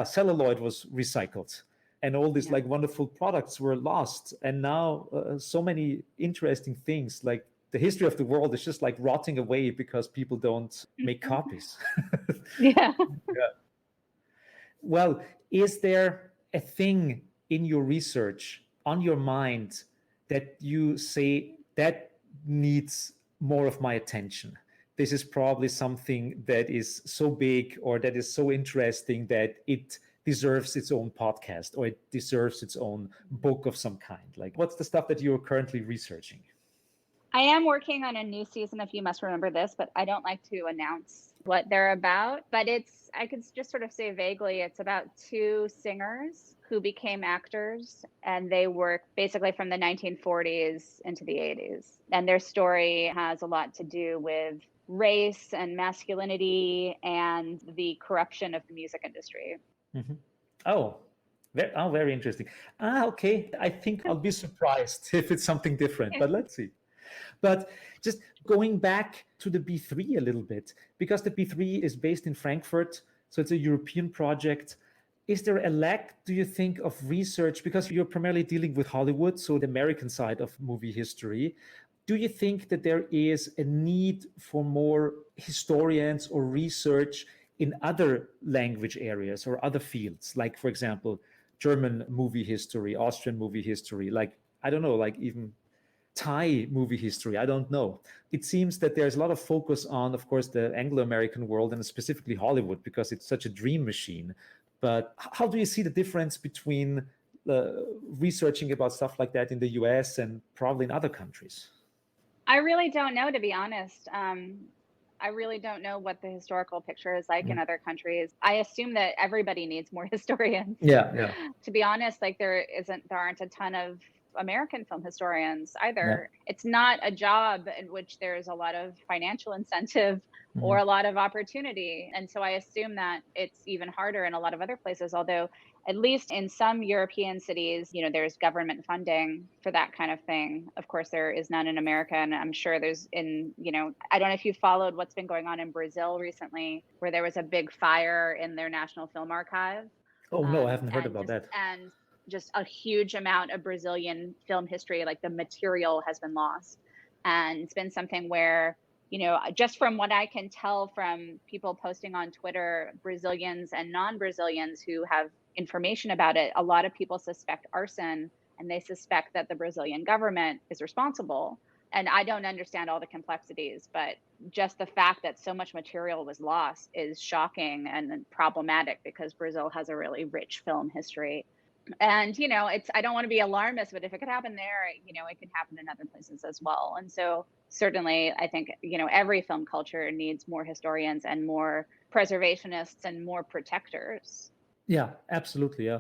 celluloid was recycled and all these like wonderful products were lost. And now so many interesting things, like the history of the world is just like rotting away because people don't make copies. Yeah. Well, is there a thing in your research on your mind that you say that needs more of my attention? This is probably something that is so big or that is so interesting that it deserves its own podcast, or it deserves its own book of some kind. Like, what's the stuff that you're currently researching? I am working on a new season of You Must Remember This, but I don't like to announce what they're about. But I could just sort of say vaguely, it's about two singers who became actors, and they work basically from the 1940s into the 80s. And their story has a lot to do with race and masculinity and the corruption of the music industry. Mm-hmm. Oh, very interesting. Okay. I think I'll be surprised if it's something different, but let's see. But just going back to the B3 a little bit, because the B3 is based in Frankfurt, so it's a European project. Is there a lack, do you think, of research? Because you're primarily dealing with Hollywood, so the American side of movie history. Do you think that there is a need for more historians or research in other language areas or other fields, like, for example, German movie history, Austrian movie history, like, I don't know, like even Thai movie history? I don't know. It seems that there's a lot of focus on, of course, the Anglo-American world and specifically Hollywood, because it's such a dream machine. But how do you see the difference between researching about stuff like that in the US and probably in other countries? I really don't know, to be honest. I really don't know what the historical picture is like in other countries. I assume that everybody needs more historians. Yeah. To be honest, like there aren't a ton of American film historians either. Yeah. It's not a job in which there's a lot of financial incentive or a lot of opportunity. And so I assume that it's even harder in a lot of other places, although at least in some European cities, there's government funding for that kind of thing. Of course, there is none in America. And I'm sure there's I don't know if you followed what's been going on in Brazil recently, where there was a big fire in their National Film Archive. Oh, no, I haven't heard about that. And just a huge amount of Brazilian film history, like the material has been lost. And it's been something where, just from what I can tell from people posting on Twitter, Brazilians and non-Brazilians who have information about it, a lot of people suspect arson, and they suspect that the Brazilian government is responsible. And I don't understand all the complexities, but just the fact that so much material was lost is shocking and problematic, because Brazil has a really rich film history. And, I don't want to be alarmist, but if it could happen there, it could happen in other places as well. And so certainly I think, every film culture needs more historians and more preservationists and more protectors. Yeah, absolutely. Yeah.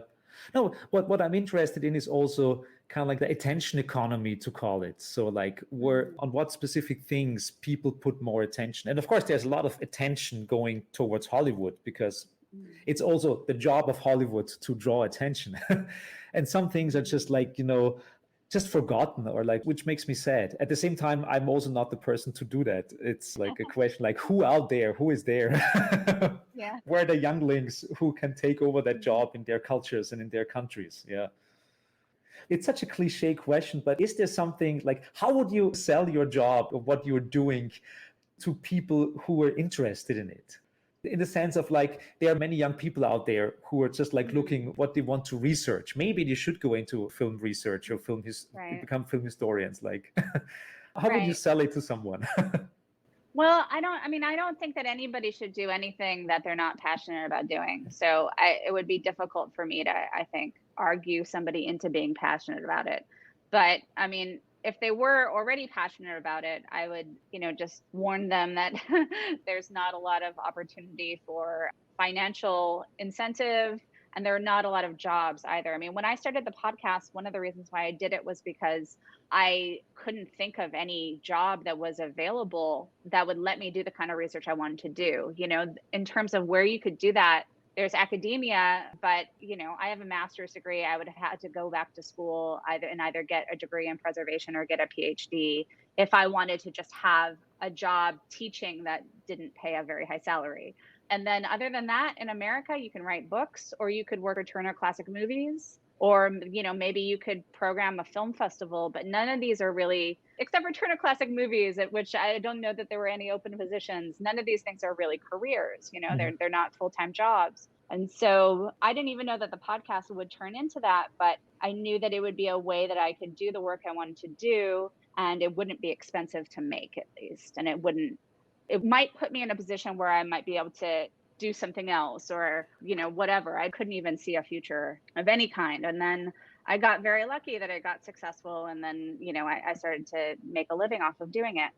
No, what I'm interested in is also kind of like the attention economy, to call it. So like where on what specific things people put more attention. And of course, there's a lot of attention going towards Hollywood because it's also the job of Hollywood to draw attention. And some things are just like, just forgotten, or like, which makes me sad. At the same time, I'm also not the person to do that. It's like a question like, who out there, who is there? Yeah. Where are the younglings who can take over that job in their cultures and in their countries? Yeah. It's such a cliche question, but is there something like, how would you sell your job or what you're doing to people who are interested in it? In the sense of like, there are many young people out there who are just like looking what they want to research. Maybe they should go into film research or become film historians. Like, how would you sell it to someone? Well, I don't think that anybody should do anything that they're not passionate about doing. So it would be difficult for me to, I think, argue somebody into being passionate about it. But I mean, if they were already passionate about it, I would, just warn them that there's not a lot of opportunity for financial incentive, and there are not a lot of jobs either. I mean, when I started the podcast, one of the reasons why I did it was because I couldn't think of any job that was available that would let me do the kind of research I wanted to do. In terms of where you could do that, there's academia, but I have a master's degree. I would have had to go back to school either get a degree in preservation or get a PhD if I wanted to just have a job teaching that didn't pay a very high salary. And then other than that, in America, you can write books, or you could work for Turner Classic Movies, or maybe you could program a film festival. But none of these are really, except for Turner Classic Movies, at which I don't know that there were any open positions. None of these things are really careers. They're not full-time jobs. And so I didn't even know that the podcast would turn into that, but I knew that it would be a way that I could do the work I wanted to do, and it wouldn't be expensive to make, at least. And it might put me in a position where I might be able to do something else, or, whatever. I couldn't even see a future of any kind. And then I got very lucky that I got successful. And then, I started to make a living off of doing it.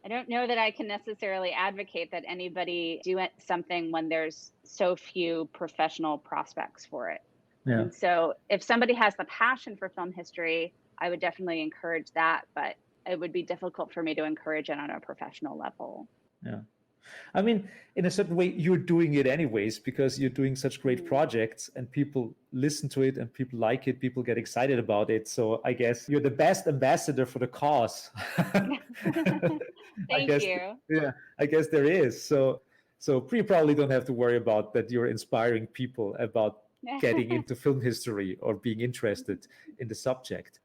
I don't know that I can necessarily advocate that anybody do something when there's so few professional prospects for it. Yeah. And so if somebody has the passion for film history, I would definitely encourage that, but it would be difficult for me to encourage it on a professional level. Yeah. I mean, in a certain way, you're doing it anyways, because you're doing such great projects and people listen to it and people like it, people get excited about it. So I guess you're the best ambassador for the cause. Thank you. Yeah, I guess there is. So you probably don't have to worry about that. You're inspiring people about getting into film history or being interested in the subject.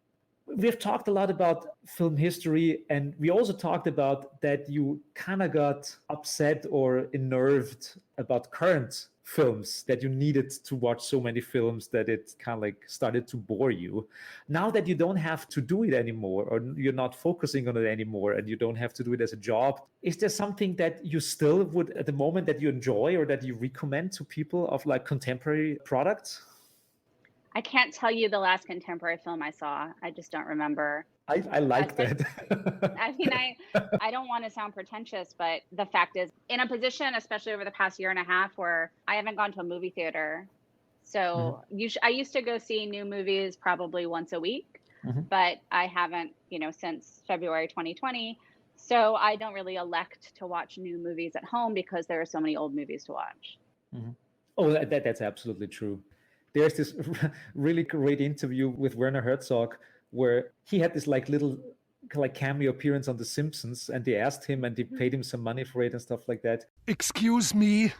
We've talked a lot about film history, and we also talked about that you kind of got upset or unnerved about current films, that you needed to watch so many films that it kind of like started to bore you. Now that you don't have to do it anymore, or you're not focusing on it anymore, and you don't have to do it as a job, is there something that you still would, at the moment, that you enjoy or that you recommend to people of like contemporary products? I can't tell you the last contemporary film I saw. I just don't remember. I like that. I mean, I don't want to sound pretentious, but the fact is, in a position, especially over the past year and a half, where I haven't gone to a movie theater. So I used to go see new movies probably once a week, but I haven't, since February 2020. So I don't really elect to watch new movies at home because there are so many old movies to watch. Oh, that's absolutely true. There's this really great interview with Werner Herzog where he had this like little like cameo appearance on The Simpsons, and they asked him and they paid him some money for it and stuff like that. Excuse me,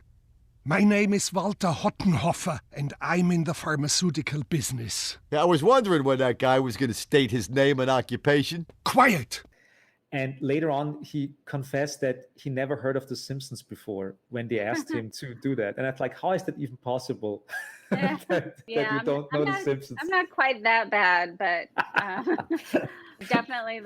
my name is Walter Hottenhoffer and I'm in the pharmaceutical business. Yeah, I was wondering when that guy was going to state his name and occupation. Quiet! And later on, he confessed that he never heard of The Simpsons before when they asked him to do that. And I'm like, how is that even possible? that you don't know The Simpsons? I'm not quite that bad, but Definitely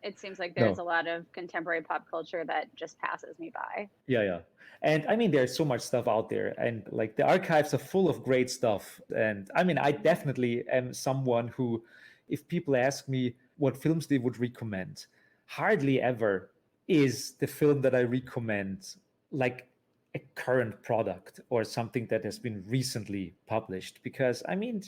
it seems like there's No. a lot of contemporary pop culture that just passes me by. Yeah, yeah. And I mean, there's so much stuff out there, and like the archives are full of great stuff. And I mean, I definitely am someone who, if people ask me what films they would recommend, hardly ever is the film that I recommend like a current product or something that has been recently published. Because I mean,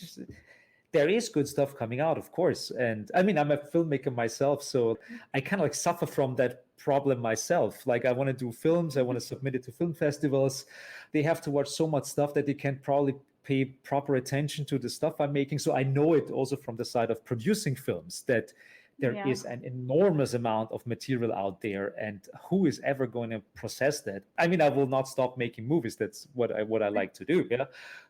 there is good stuff coming out, of course. And I mean, I'm a filmmaker myself, so I kind of like suffer from that problem myself. Like, I want to do films, I want to submit it to film festivals. They have to watch so much stuff that they can't probably pay proper attention to the stuff I'm making. So I know it also from the side of producing films that there Yeah. is an enormous amount of material out there, and who is ever going to process that? I mean, I will not stop making movies. That's what I like to do. Yeah.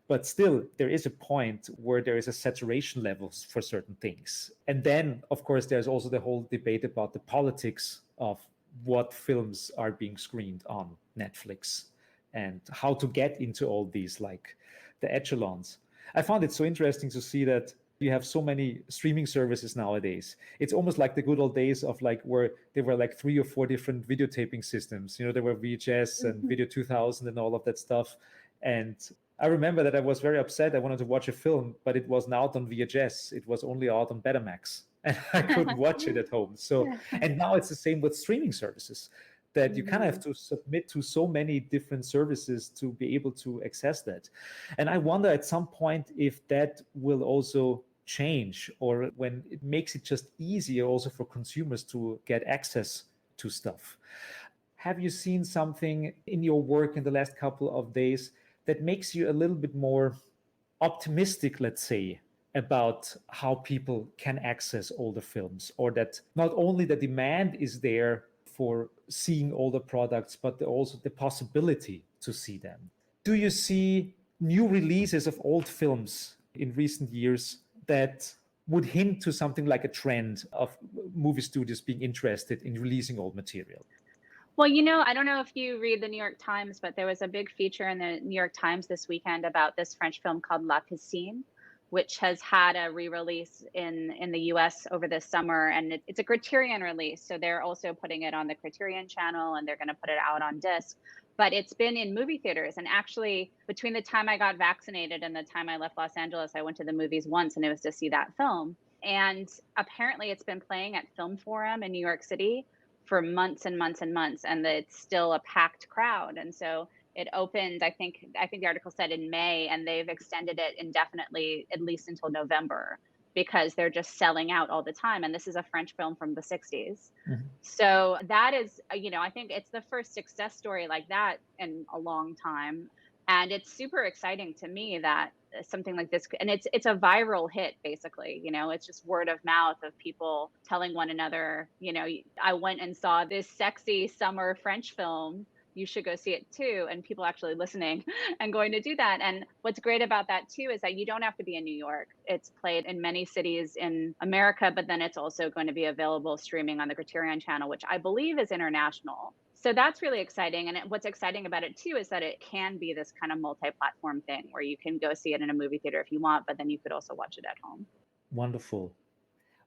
But still, there is a point where there is a saturation level for certain things. And then, of course, there's also the whole debate about the politics of what films are being screened on Netflix and how to get into all these, like the echelons. I found it so interesting to see that you have so many streaming services nowadays. It's almost like the good old days of like where there were like 3 or 4 different videotaping systems. You know, there were VHS and Video 2000 and all of that stuff. And I remember that I was very upset. I wanted to watch a film, but it wasn't out on VHS. It was only out on Betamax, and I couldn't watch it at home. So, and now it's the same with streaming services, that you kind of have to submit to so many different services to be able to access that. And I wonder at some point if that will also change, or when it makes it just easier also for consumers to get access to stuff. Have you seen something in your work in the last couple of days that makes you a little bit more optimistic, let's say, about how people can access older films, or that not only the demand is there for seeing older products, but also the possibility to see them? Do you see new releases of old films in recent years that would hint to something like a trend of movie studios being interested in releasing old material? Well, I don't know if you read the New York Times, but there was a big feature in the New York Times this weekend about this French film called La Piscine, which has had a re-release in the US over this summer. And it's a Criterion release. So they're also putting it on the Criterion channel, and they're going to put it out on disc. But it's been in movie theaters. And actually, between the time I got vaccinated and the time I left Los Angeles, I went to the movies once, and it was to see that film. And apparently it's been playing at Film Forum in New York City for months and months and months, and it's still a packed crowd. And so it opened, I think the article said in May, and they've extended it indefinitely, at least until November, because they're just selling out all the time. And this is a French film from the 60s. So that is, I think it's the first success story like that in a long time. And it's super exciting to me that something like this, and it's a viral hit, basically. It's just word of mouth of people telling one another, I went and saw this sexy summer French film, you should go see it too. And people actually listening and going to do that. And what's great about that too is that you don't have to be in New York. It's played in many cities in America, but then it's also going to be available streaming on the Criterion channel, which I believe is international. So that's really exciting. And what's exciting about it too is that it can be this kind of multi-platform thing where you can go see it in a movie theater if you want, but then you could also watch it at home. Wonderful.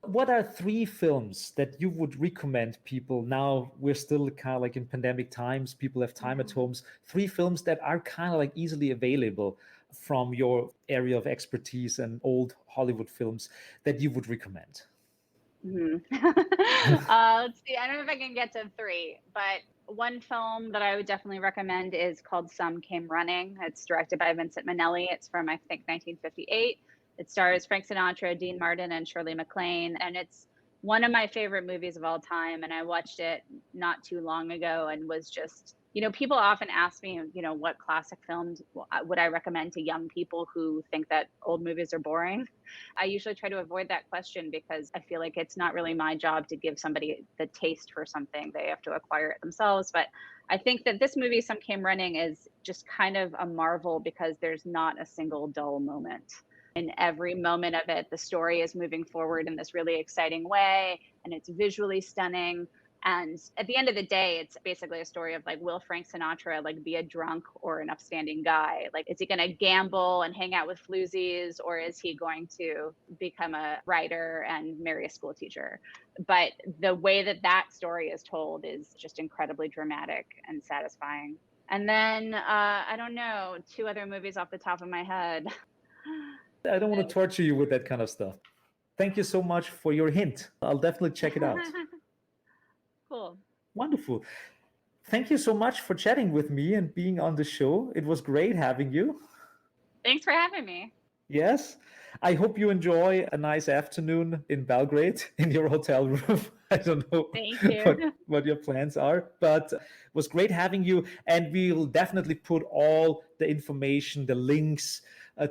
What are 3 films that you would recommend people? Now we're still kind of like in pandemic times, people have time at homes. 3 films that are kind of like easily available from your area of expertise and old Hollywood films that you would recommend. Let's see. I don't know if I can get to 3, but one film that I would definitely recommend is called Some Came Running. It's directed by Vincent Minnelli. It's from, I think, 1958. It stars Frank Sinatra, Dean Martin, and Shirley MacLaine. And it's one of my favorite movies of all time. And I watched it not too long ago and was just, people often ask me, what classic films would I recommend to young people who think that old movies are boring? I usually try to avoid that question because I feel like it's not really my job to give somebody the taste for something. They have to acquire it themselves. But I think that this movie, Some Came Running, is just kind of a marvel because there's not a single dull moment. In every moment of it, the story is moving forward in this really exciting way, and it's visually stunning. And at the end of the day, it's basically a story of like, will Frank Sinatra like be a drunk or an upstanding guy? Like, is he going to gamble and hang out with floozies, or is he going to become a writer and marry a school teacher? But the way that that story is told is just incredibly dramatic and satisfying. And then I don't know, 2 other movies off the top of my head. I don't want to torture you with that kind of stuff. Thank you so much for your hint. I'll definitely check it out. Cool. Wonderful. Thank you so much for chatting with me and being on the show. It was great having you. Thanks for having me. Yes. I hope you enjoy a nice afternoon in Belgrade in your hotel room. I don't know Thank you. what your plans are, but it was great having you. And we'll definitely put all the information, the links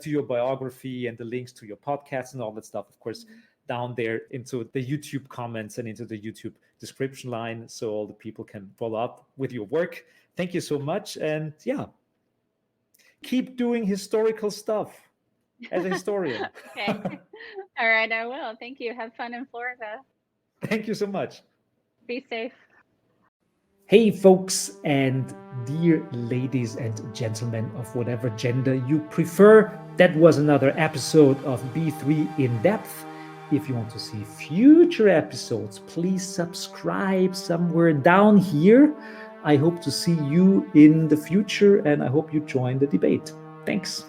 to your biography and the links to your podcast and all that stuff, of course, down there into the YouTube comments and into the YouTube description line, so all the people can follow up with your work. Thank you so much. And yeah, keep doing historical stuff as a historian. Okay. All right, I will. Thank you. Have fun in Florida. Thank you so much. Be safe. Hey, folks, and dear ladies and gentlemen of whatever gender you prefer, that was another episode of B3 In Depth. If you want to see future episodes, please subscribe somewhere down here. I hope to see you in the future, and I hope you join the debate. Thanks.